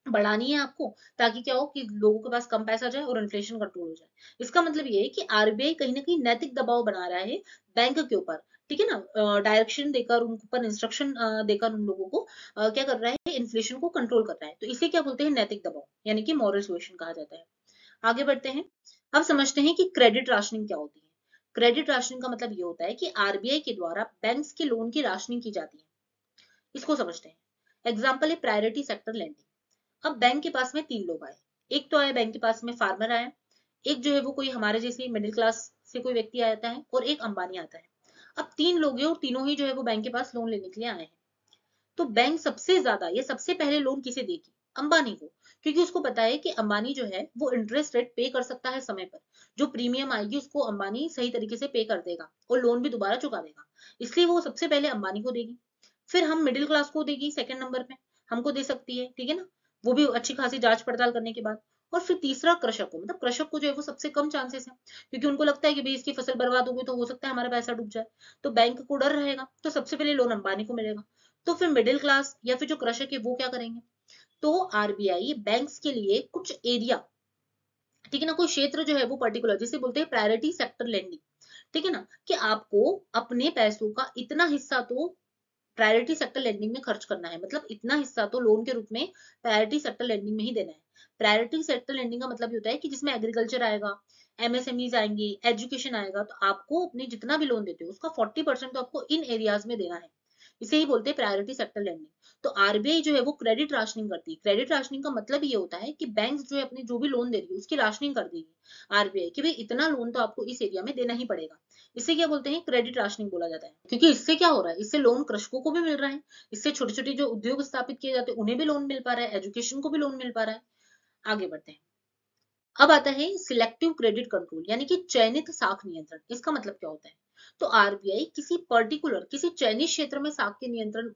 Speaker 1: बढ़ानी है आपको, ताकि क्या हो कि लोगों के पास कम पैसा जाए और इन्फ्लेशन कंट्रोल हो जाए। इसका मतलब ये है कि आरबीआई कहीं ना कहीं नैतिक दबाव बना रहा है बैंक के ऊपर, ठीक है ना। डायरेक्शन देकर, उन ऊपर इंस्ट्रक्शन देकर उन लोगों को क्या कर रहा है, इन्फ्लेशन को कंट्रोल कर रहा है। तो इसे क्या बोलते हैं, नैतिक दबाव, यानी कि मॉरल सुएशन कहा जाता है। आगे बढ़ते हैं। अब समझते हैं कि क्रेडिट राशनिंग क्या होती है। क्रेडिट राशनिंग का मतलब ये होता है कि आरबीआई के द्वारा बैंक्स के लोन की राशनिंग की जाती है। इसको समझते हैं। एग्जाम्पल है प्रायोरिटी सेक्टर लैंडिंग। अब बैंक के पास में तीन लोग आए। एक तो आया बैंक के पास में फार्मर आया, एक जो है वो कोई हमारे जैसे मिडिल क्लास से कोई व्यक्ति आता है, और एक अंबानी आता है। अब तीन लोग हैं और तीनों ही जो है वो बैंक के पास लोन लेने के लिए आए हैं। तो बैंक सबसे ज्यादा या सबसे पहले लोन किसे देगी, अंबानी को। क्योंकि उसको पता है कि अंबानी जो है वो इंटरेस्ट रेट पे कर सकता है समय पर, जो प्रीमियम आएगी उसको अंबानी सही तरीके से पे कर देगा और लोन भी दोबारा चुका देगा, इसलिए वो सबसे पहले अंबानी को देगी। फिर हम मिडिल क्लास को देगी सेकंड नंबर पे, हमको दे सकती है, ठीक है ना, वो भी अच्छी खासी जांच पड़ताल करने के बाद। और फिर तीसरा कृषक को, मतलब कृषक को जो है वो सबसे कम चांसेस है, क्योंकि उनको लगता है कि भाई इसकी फसल बर्बाद हो गई तो हो सकता है हमारा पैसा डूब जाए, तो बैंक को डर रहेगा, तो सबसे पहले लोन अंबानी को मिलेगा। तो फिर मिडिल क्लास या फिर जो कृषक है वो क्या करेंगे, तो आरबीआई बैंक्स के लिए कुछ एरिया, ठीक है ना, कोई क्षेत्र जो है वो पर्टिकुलर, जिसे बोलते हैं प्रायोरिटी सेक्टर लेंडिंग, ठीक है ना, कि आपको अपने पैसों का इतना हिस्सा तो प्रायोरिटी सेक्टर लेंडिंग में खर्च करना है, मतलब इतना हिस्सा तो लोन के रूप में प्रायोरिटी सेक्टर लेंडिंग में ही देना है। प्रायोरिटी सेक्टर लेंडिंग का मतलब ये होता है कि जिसमें एग्रीकल्चर आएगा, एमएसएमईज आएंगे, एजुकेशन आएगा, तो आपको अपने जितना भी लोन देते हो उसका 40% तो आपको इन एरियाज में देना है। इसे ही बोलते हैं प्रायोरिटी सेक्टर लेंडिंग। तो आरबीआई जो है वो क्रेडिट राशनिंग करती है। क्रेडिट राशनिंग का मतलब ये होता है कि बैंक जो है अपने जो भी लोन दे रही है उसकी राशनिंग कर देगी आरबीआई, कि भाई इतना लोन तो आपको इस एरिया में देना ही पड़ेगा। इसे क्या बोलते हैं, क्रेडिट राशनिंग बोला जाता है। क्योंकि इससे क्या हो रहा है, इससे लोन कृषकों को भी मिल रहा है, इससे छोटे छोटे जो उद्योग स्थापित किए जाते हैं उन्हें भी लोन मिल पा रहा है, एजुकेशन को भी लोन मिल पा रहा है। आगे बढ़ते हैं। अब आता है सिलेक्टिव क्रेडिट कंट्रोल, यानी कि चयनित साख नियंत्रण। इसका मतलब क्या होता है, तो आरबीआई किसी पर्टिकुलर, किसी चयनित क्षेत्र में साख के नियंत्रण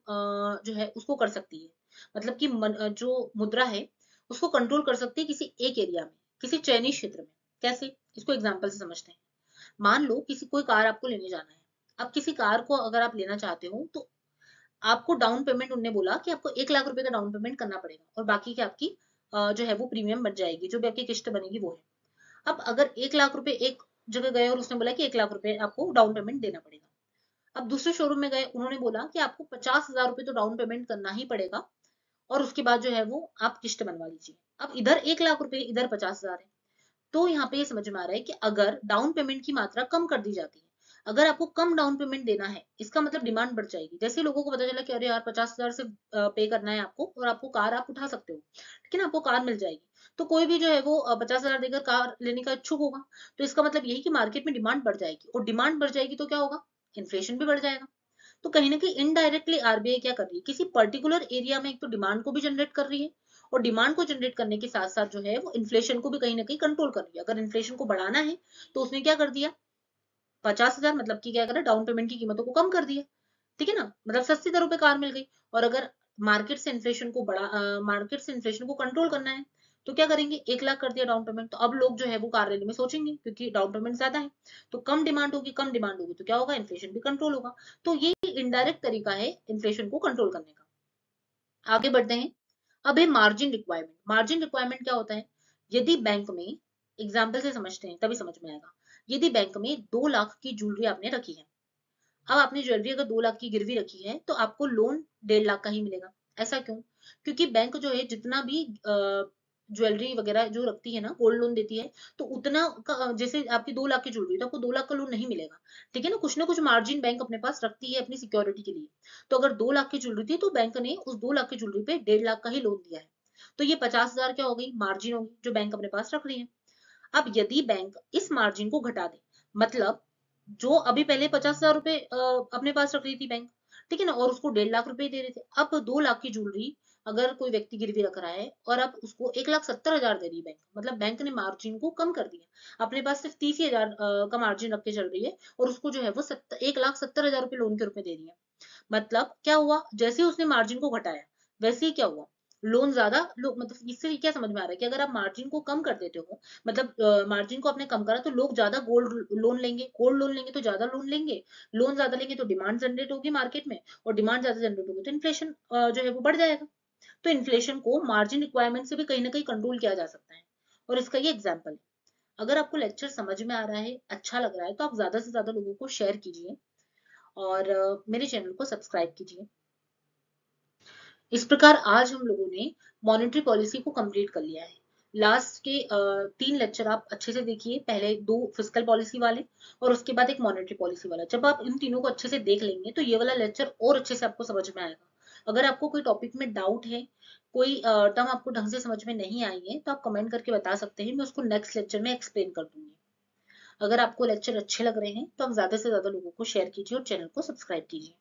Speaker 1: जो है उसको कर सकती है। मतलब कि जो मुद्रा है उसको कंट्रोल कर सकती है किसी एक एरिया में, किसी चयनित क्षेत्र में। कैसे, इसको एग्जाम्पल से समझते हैं। मान लो किसी कोई कार आपको लेने जाना है। अब किसी कार को अगर आप लेना चाहते हो तो आपको डाउन पेमेंट उन्होंने बोला कि आपको 1 लाख रुपए का डाउन पेमेंट करना पड़ेगा और बाकी की आपकी जो है वो प्रीमियम बन जाएगी, जो भी आपकी किस्त बनेगी वो है। अब अगर 1 लाख रुपए एक जगह गए और उसने बोला कि 1 लाख रुपए आपको डाउन पेमेंट देना पड़ेगा। अब दूसरे शोरूम में गए, उन्होंने बोला कि आपको 50,000 रुपए तो डाउन पेमेंट करना ही पड़ेगा और उसके बाद जो है वो आप किस्त बनवा लीजिए। अब इधर 1 लाख रुपए, इधर 50,000 है। तो यहाँ पे ये समझ में आ रहा है कि अगर डाउन पेमेंट की मात्रा कम कर दी जाती है, अगर आपको कम डाउन पेमेंट देना है, इसका मतलब डिमांड बढ़ जाएगी। जैसे लोगों को पता चला कि अरे यार 50,000 से पे करना है आपको और आपको कार आप उठा सकते हो, ठीक है ना, आपको कार मिल जाएगी, तो कोई भी जो है वो 50,000 देकर कार लेने का इच्छुक होगा। तो इसका मतलब यही कि मार्केट में डिमांड बढ़ जाएगी और डिमांड बढ़ जाएगी तो क्या होगा, इन्फ्लेशन भी बढ़ जाएगा। तो कहीं ना कहीं इनडायरेक्टली आरबीआई क्या कर रही है, किसी पर्टिकुलर एरिया में एक तो डिमांड को भी जनरेट कर रही है और डिमांड को जनरेट करने के साथ साथ जो है वो इन्फ्लेशन को भी कहीं ना कहीं कंट्रोल कर रही है। अगर इन्फ्लेशन को बढ़ाना है तो उसने क्या कर दिया, 50,000 मतलब कि क्या करा, डाउन पेमेंट की कीमतों को कम कर दिया, ठीक है ना, मतलब सस्ती दरों पे कार मिल गई। और अगर मार्केट से इन्फ्लेशन को कंट्रोल करना है तो क्या करेंगे, 1 लाख कर दिया डाउन पेमेंट, तो अब लोग जो है वो कार लेने में सोचेंगे क्योंकि डाउन पेमेंट ज्यादा है। तो कम डिमांड होगी तो क्या होगा, इन्फ्लेशन भी कंट्रोल होगा। तो ये इनडायरेक्ट तरीका है इन्फ्लेशन को कंट्रोल करने का। आगे बढ़ते हैं। अब है मार्जिन रिक्वायरमेंट। मार्जिन रिक्वायरमेंट क्या होता है, यदि बैंक में, एग्जाम्पल से समझते हैं तभी समझ में आएगा। यदि बैंक में 2 लाख की ज्वेलरी आपने रखी है, अब आपने ज्वेलरी अगर 2 लाख की गिरवी रखी है तो आपको लोन 1.5 लाख का ही मिलेगा। ऐसा क्यों, क्योंकि बैंक जो है जितना भी ज्वेलरी वगैरह जो रखती है ना, गोल्ड लोन देती है, तो उतना का, जैसे आपकी 2 लाख की ज्वेलरी तो आपको 2 लाख का लोन नहीं मिलेगा, ठीक है ना कुछ मार्जिन बैंक अपने पास रखती है अपनी सिक्योरिटी के लिए। तो अगर 2 लाख की ज्वेलरी थी तो बैंक ने उस 2 लाख की ज्वेलरी पे 1.5 लाख का ही लोन दिया है। तो ये 50,000 क्या हो गई, मार्जिन होगी जो बैंक अपने पास रख रही है। अब यदि बैंक इस मार्जिन को घटा दे, मतलब जो अभी पहले 50,000 रुपए अपने पास रख रही थी बैंक, ठीक है ना, और उसको 1.5 लाख रुपए दे रहे थे, अब 2 लाख की ज्वेलरी अगर कोई व्यक्ति गिरवी रख रहा है और अब उसको 1,70,000 दे रही है बैंक, मतलब बैंक ने मार्जिन को कम कर दिया, अपने पास सिर्फ 30,000 का मार्जिन रख के चल रही है और उसको जो है वो 1,70,000 रुपए लोन के रूप में दे रही है। मतलब क्या हुआ, जैसे ही उसने मार्जिन को घटाया वैसे ही क्या हुआ, लोन ज्यादा लोग, मतलब इससे क्या समझ में आ रहा है कि अगर आप मार्जिन को कम कर देते हो, मतलब मार्जिन को आपने कम करा तो लोग ज्यादा गोल्ड लोन लेंगे तो ज्यादा लोन ज्यादा लेंगे तो डिमांड जनरेट होगी मार्केट में, और डिमांड ज्यादा जनरेट होगी तो इन्फ्लेशन जो है वो बढ़ जाएगा। तो इन्फ्लेशन को मार्जिन रिक्वायरमेंट से भी कहीं ना कहीं कंट्रोल किया जा सकता है और इसका ये एग्जाम्पल है। अगर आपको लेक्चर समझ में आ रहा है, अच्छा लग रहा है, तो आप ज्यादा से ज्यादा लोगों को शेयर कीजिए और मेरे चैनल को सब्सक्राइब कीजिए। इस प्रकार आज हम लोगों ने मॉनेटरी पॉलिसी को कंप्लीट कर लिया है। लास्ट के 3 लेक्चर आप अच्छे से देखिए, पहले 2 फिस्कल पॉलिसी वाले और उसके बाद एक मॉनेटरी पॉलिसी वाला। जब आप इन तीनों को अच्छे से देख लेंगे तो ये वाला लेक्चर और अच्छे से आपको समझ में आएगा। अगर आपको कोई टॉपिक में डाउट है, कोई टर्म आपको ढंग से समझ में नहीं आई है, तो आप कमेंट करके बता सकते हैं, मैं उसको नेक्स्ट लेक्चर में एक्सप्लेन कर दूंगी। अगर आपको लेक्चर अच्छे लग रहे हैं तो आप ज्यादा से ज्यादा लोगों को शेयर कीजिए और चैनल को सब्सक्राइब कीजिए।